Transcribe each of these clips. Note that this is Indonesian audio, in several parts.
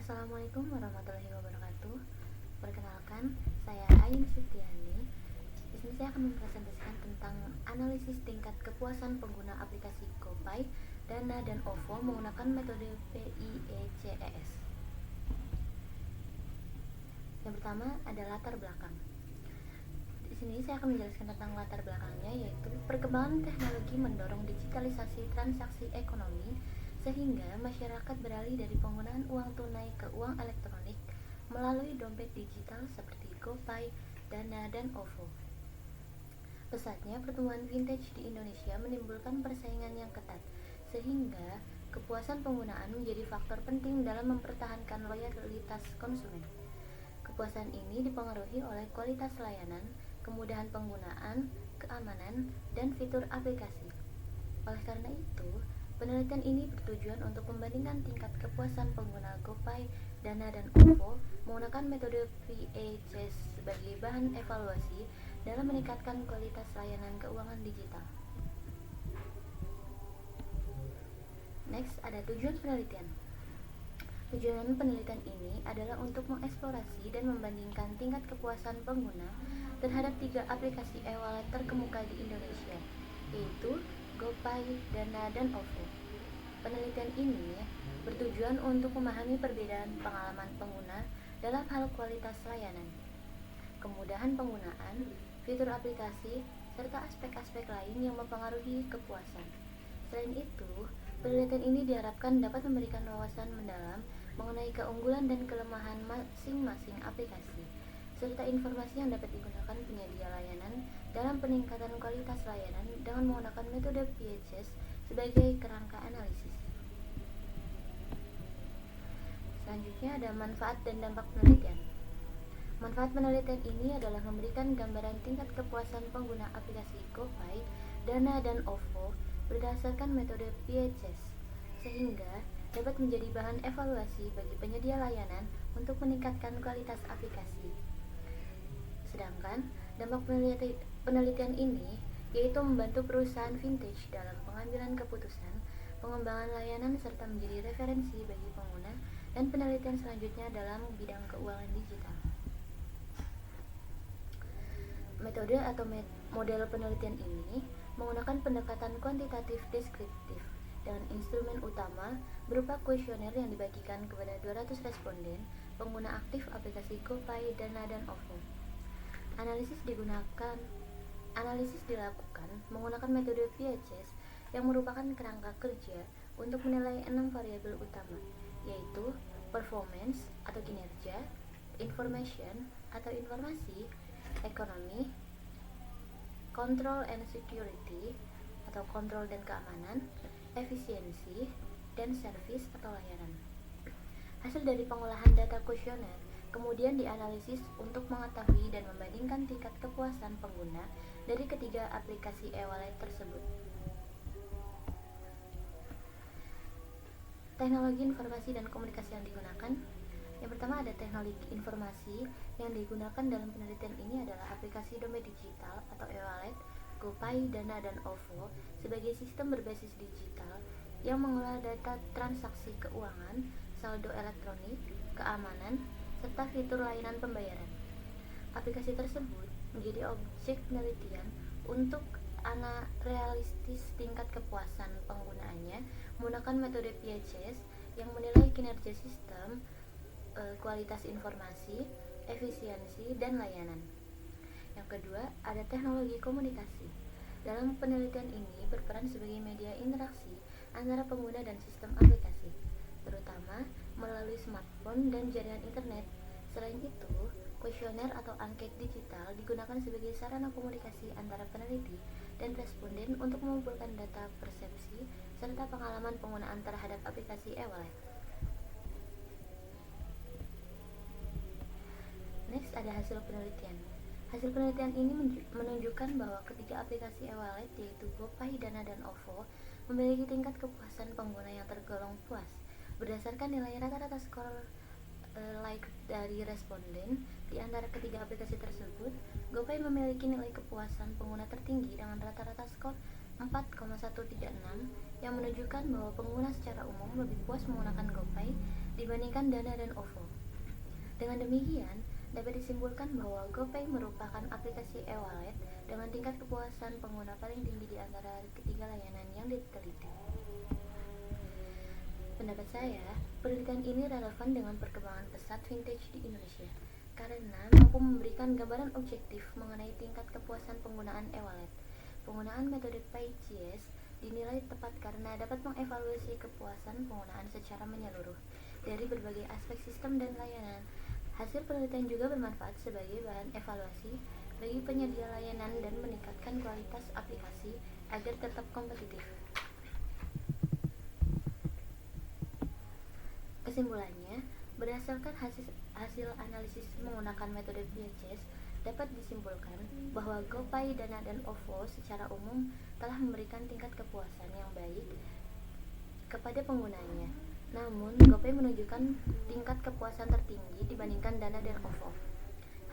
Assalamualaikum warahmatullahi wabarakatuh. Perkenalkan, saya Ain Sitiani. Di sini saya akan mempresentasikan tentang analisis tingkat kepuasan pengguna aplikasi GoPay, Dana, dan OVO menggunakan metode PIECES. Yang pertama ada latar belakang. Di sini saya akan menjelaskan tentang latar belakangnya, yaitu perkembangan teknologi mendorong digitalisasi transaksi ekonomi sehingga masyarakat beralih dari penggunaan uang tunai ke uang elektronik melalui dompet digital seperti GoPay, Dana, dan OVO. Pesatnya pertumbuhan vintage di Indonesia menimbulkan persaingan yang ketat, sehingga kepuasan penggunaan menjadi faktor penting dalam mempertahankan loyalitas konsumen. Kepuasan ini dipengaruhi oleh kualitas layanan, kemudahan penggunaan, keamanan, dan fitur aplikasi. Oleh karena itu, penelitian ini bertujuan untuk membandingkan tingkat kepuasan pengguna GoPay, Dana, dan OVO menggunakan metode PIECES sebagai bahan evaluasi dalam meningkatkan kualitas layanan keuangan digital. Next, ada tujuan penelitian. Tujuan penelitian ini adalah untuk mengeksplorasi dan membandingkan tingkat kepuasan pengguna terhadap 3 aplikasi e-wallet terkemuka di Indonesia, yaitu GoPay, Dana, dan OVO. Penelitian ini bertujuan untuk memahami perbedaan pengalaman pengguna dalam hal kualitas layanan, kemudahan penggunaan, fitur aplikasi, serta aspek-aspek lain yang mempengaruhi kepuasan. Selain itu, penelitian ini diharapkan dapat memberikan wawasan mendalam mengenai keunggulan dan kelemahan masing-masing aplikasi, serta informasi yang dapat digunakan penyedia layanan dalam peningkatan kualitas layanan dengan menggunakan metode PIECES sebagai kerangka analisis. Selanjutnya ada manfaat dan dampak penelitian. Manfaat penelitian ini adalah memberikan gambaran tingkat kepuasan pengguna aplikasi GoPay, Dana, dan OVO berdasarkan metode PIECES, sehingga dapat menjadi bahan evaluasi bagi penyedia layanan untuk meningkatkan kualitas aplikasi. Sedangkan dampak penelitian ini yaitu membantu perusahaan vintage dalam pengambilan keputusan, pengembangan layanan, serta menjadi referensi bagi pengguna, dan penelitian selanjutnya dalam bidang keuangan digital. Metode atau model penelitian ini menggunakan pendekatan kuantitatif deskriptif dengan instrumen utama berupa kuesioner yang dibagikan kepada 200 responden pengguna aktif aplikasi GoPay, Dana, dan OVO. Analisis dilakukan menggunakan metode PIECES yang merupakan kerangka kerja untuk menilai 6 variabel utama, yaitu performance atau kinerja, information atau informasi, ekonomi, control and security atau kontrol dan keamanan, efisiensi, dan service atau layanan. Hasil dari pengolahan data kuesioner kemudian dianalisis untuk mengetahui dan membandingkan tingkat kepuasan pengguna dari ketiga aplikasi e-wallet tersebut. Teknologi informasi dan komunikasi yang digunakan. Yang pertama ada teknologi informasi yang digunakan dalam penelitian ini adalah aplikasi dompet digital atau e-wallet, GoPay, Dana, dan OVO sebagai sistem berbasis digital yang mengolah data transaksi keuangan, saldo elektronik, keamanan, serta fitur layanan pembayaran. Aplikasi tersebut menjadi objek penelitian untuk realistis tingkat kepuasan penggunaannya menggunakan metode PIECES yang menilai kinerja sistem, kualitas informasi, efisiensi, dan layanan. Yang kedua, ada teknologi komunikasi. Dalam penelitian ini berperan sebagai media interaksi antara pengguna dan sistem aplikasi, terutama melalui smartphone dan jaringan internet. Selain itu, kuesioner atau angket digital digunakan sebagai sarana komunikasi antara peneliti dan responden untuk mengumpulkan data persepsi serta pengalaman penggunaan terhadap aplikasi e-wallet. Next ada hasil penelitian. Hasil penelitian ini menunjukkan bahwa ketiga aplikasi e-wallet yaitu GoPay, Dana, dan OVO memiliki tingkat kepuasan pengguna yang tergolong puas. Berdasarkan nilai rata-rata skor like dari responden di antara ketiga aplikasi tersebut, GoPay memiliki nilai kepuasan pengguna tertinggi dengan rata-rata skor 4,136 yang menunjukkan bahwa pengguna secara umum lebih puas menggunakan GoPay dibandingkan Dana dan OVO. Dengan demikian, dapat disimpulkan bahwa GoPay merupakan aplikasi e-wallet dengan tingkat kepuasan pengguna paling tinggi di antara ketiga layanan yang diteliti. Pendapat saya, penelitian ini relevan dengan perkembangan pesat vintage di Indonesia karena mampu memberikan gambaran objektif mengenai tingkat kepuasan penggunaan e-wallet. Penggunaan metode PayGS dinilai tepat karena dapat mengevaluasi kepuasan penggunaan secara menyeluruh dari berbagai aspek sistem dan layanan. Hasil penelitian juga bermanfaat sebagai bahan evaluasi bagi penyedia layanan dan meningkatkan kualitas aplikasi agar tetap kompetitif. Kesimpulannya, berdasarkan hasil analisis menggunakan metode PayGS, dapat disimpulkan bahwa GoPay, Dana, dan OVO secara umum telah memberikan tingkat kepuasan yang baik kepada penggunanya. Namun, GoPay menunjukkan tingkat kepuasan tertinggi dibandingkan Dana dan OVO.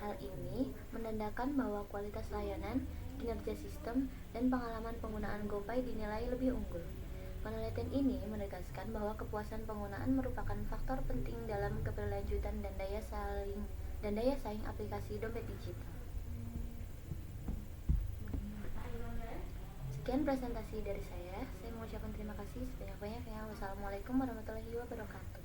Hal ini menandakan bahwa kualitas layanan, kinerja sistem, dan pengalaman penggunaan GoPay dinilai lebih unggul. Penelitian ini menegaskan bahwa kepuasan penggunaan merupakan faktor penting dalam keberlanjutan dan daya saing aplikasi dompet digital. Sekian presentasi dari saya. Saya mengucapkan terima kasih sebanyak-banyaknya. Wassalamualaikum warahmatullahi wabarakatuh.